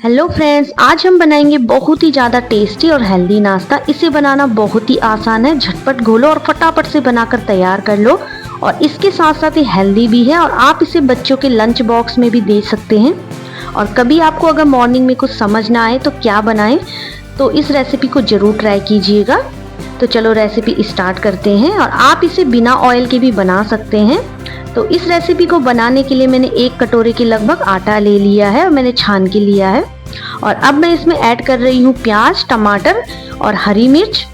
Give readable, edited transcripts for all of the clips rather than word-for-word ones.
Hello friends, आज हम बनाएंगे बहुत ही ज़्यादा टेस्टी और हेल्दी नाश्ता। इसे बनाना बहुत ही आसान है। झटपट घोलो और फटाफट से बनाकर तैयार कर लो। और इसके साथ साथ ये हेल्दी भी है और आप इसे बच्चों के लंच बॉक्स में भी दे सकते हैं। और कभी आपको अगर मॉर्निंग में कुछ समझ ना आए तो क्या बनाएं, तो इस रेसिपी को ज़रूर ट्राई कीजिएगा। तो चलो रेसिपी स्टार्ट करते हैं। और आप इसे बिना ऑयल के भी बना सकते हैं। तो इस रेसिपी को बनाने के लिए मैंने 1 कटोरे के लगभग आटा ले लिया है और मैंने छान के लिया है। और अब मैं इसमें ऐड कर रही हूँ प्याज, टमाटर और हरी मिर्च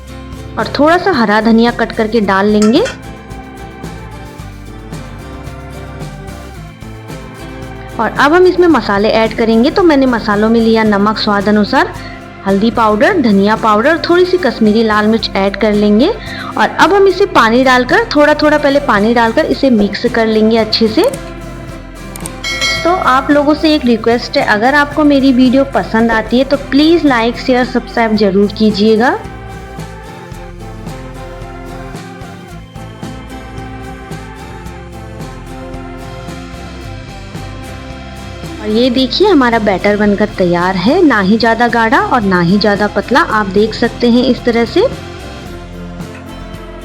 और थोड़ा सा हरा धनिया कट करके डाल लेंगे। और अब हम इसमें मसाले ऐड करेंगे। तो मैंने मसालों में लिया नमक स्वाद अनुसार, हल्दी पाउडर, धनिया पाउडर, थोड़ी सी कश्मीरी लाल मिर्च ऐड कर लेंगे। और अब हम इसे पानी डालकर थोड़ा थोड़ा पहले पानी डालकर इसे मिक्स कर लेंगे अच्छे से। तो आप लोगों से एक रिक्वेस्ट है, अगर आपको मेरी वीडियो पसंद आती है तो प्लीज़ लाइक, शेयर, सब्सक्राइब जरूर कीजिएगा। और ये देखिए हमारा बैटर बनकर तैयार है, ना ही ज़्यादा गाढ़ा और ना ही ज़्यादा पतला, आप देख सकते हैं इस तरह से।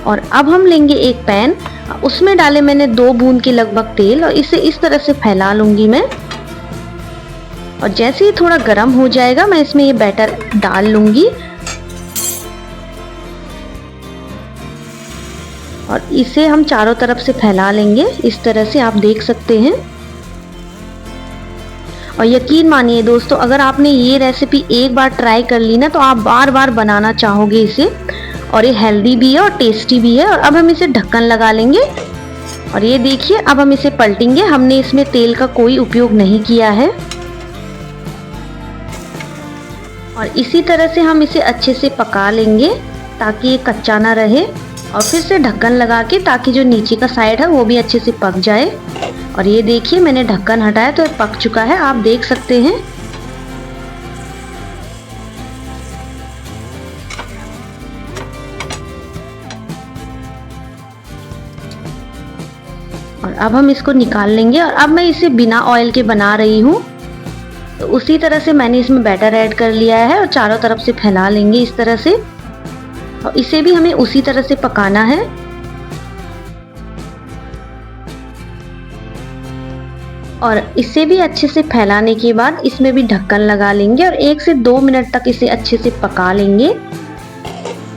और अब हम लेंगे एक पैन, उसमें डाले मैंने 2 बूंद के लगभग तेल और इसे इस तरह से फैला लूंगी मैं। और जैसे ही थोड़ा गर्म हो जाएगा मैं इसमें ये बैटर डाल लूंगी और इसे हम चारों तरफ से फैला लेंगे इस तरह से, आप देख सकते हैं। और यकीन मानिए दोस्तों, अगर आपने ये रेसिपी एक बार ट्राई कर ली ना तो आप बार बार बनाना चाहोगे इसे। और ये हेल्दी भी है और टेस्टी भी है। और अब हम इसे ढक्कन लगा लेंगे। और ये देखिए अब हम इसे पलटेंगे। हमने इसमें तेल का कोई उपयोग नहीं किया है। और इसी तरह से हम इसे अच्छे से पका लेंगे ताकि ये कच्चा ना रहे। और फिर से ढक्कन लगा के, ताकि जो नीचे का साइड है वो भी अच्छे से पक जाए। और ये देखिए मैंने ढक्कन हटाया तो ये पक चुका है, आप देख सकते हैं। और अब हम इसको निकाल लेंगे। और अब मैं इसे बिना ऑयल के बना रही हूँ। तो उसी तरह से मैंने इसमें बैटर ऐड कर लिया है और चारों तरफ से फैला लेंगे इस तरह से। और इसे भी हमें उसी तरह से पकाना है। और इसे भी अच्छे से फैलाने के बाद इसमें भी ढक्कन लगा लेंगे और 1 से 2 मिनट तक इसे अच्छे से पका लेंगे।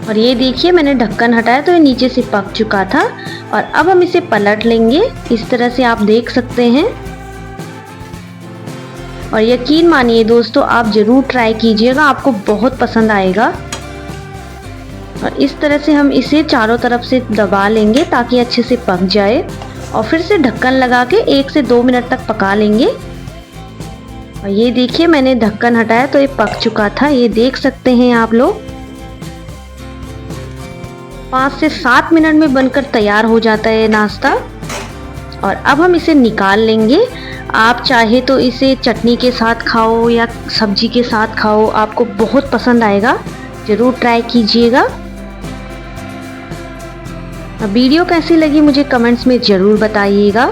और ये देखिए मैंने ढक्कन हटाया तो ये नीचे से पक चुका था। और अब हम इसे पलट लेंगे इस तरह से, आप देख सकते हैं। और यकीन मानिए दोस्तों, आप ज़रूर ट्राई कीजिएगा, आपको बहुत पसंद आएगा। और इस तरह से हम इसे चारों तरफ से दबा लेंगे ताकि अच्छे से पक जाए। और फिर से ढक्कन लगा के 1 से 2 मिनट तक पका लेंगे। और ये देखिए मैंने ढक्कन हटाया तो ये पक चुका था, ये देख सकते हैं आप लोग। 5 से 7 मिनट में बनकर तैयार हो जाता है ये नाश्ता। और अब हम इसे निकाल लेंगे। आप चाहे तो इसे चटनी के साथ खाओ या सब्जी के साथ खाओ, आपको बहुत पसंद आएगा, ज़रूर ट्राई कीजिएगा। वीडियो कैसी लगी मुझे कमेंट्स में ज़रूर बताइएगा।